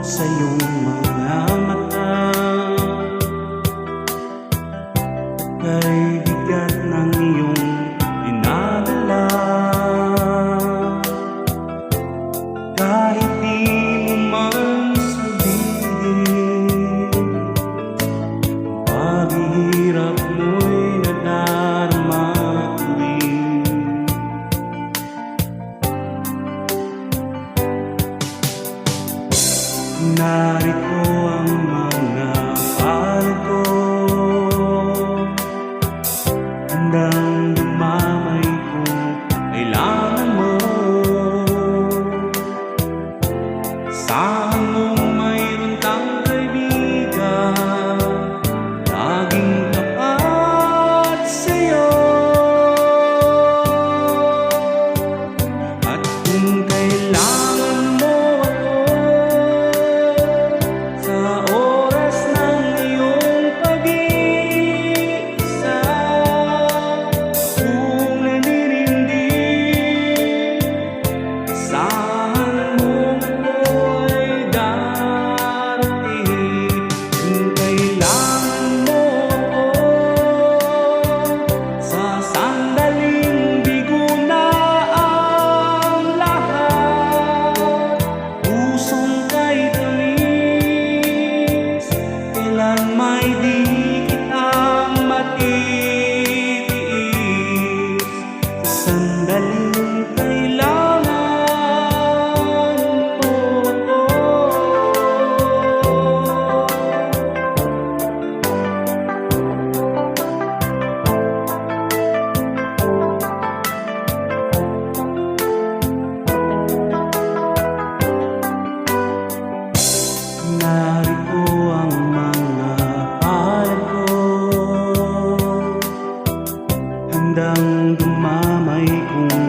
sa iyong mga mata, kay bigat ng iyong dinadala. Kahit di mo man sabihin, paghihirap mo'y nadarama ko rin. Narito ang mga palad ko, handang dumamay kung kailangan mo. Saan mo mayroon kang kaibigan, laging tapat sa'yo. At kung kailangan mo ako sa oras ng iyong pag-iisa, kung nanininding, asahan mong ako'y darating. Kung kailangan mo ako sa sandaling bigo na ang lahat, pusong kay tamis, kailan may di kita matitiis. Sa sandaling kailangan mo ako. Narito ang mga palad ko, handang dumamay kung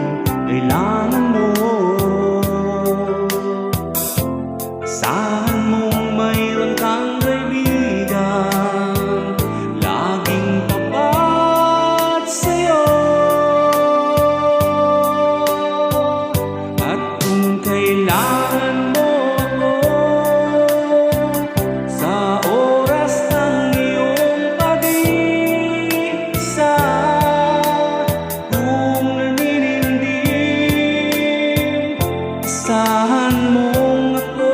kailangan mo. Asahan mong mayroon kang kaibigan, laging tapat sa'yo. At kung kailangan mo ako sa oras ng iyong pag-iisa, kung nanininding, asahan mong ako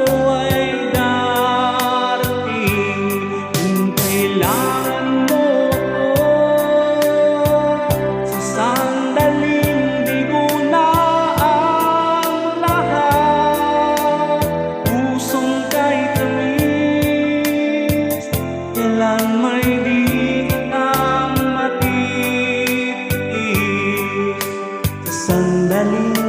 ay darating. Kung kailangan mo ako sa sandaling bigo na ang lahat, pusong kay tamis, kailan may di kita matitiis. Sa sandaling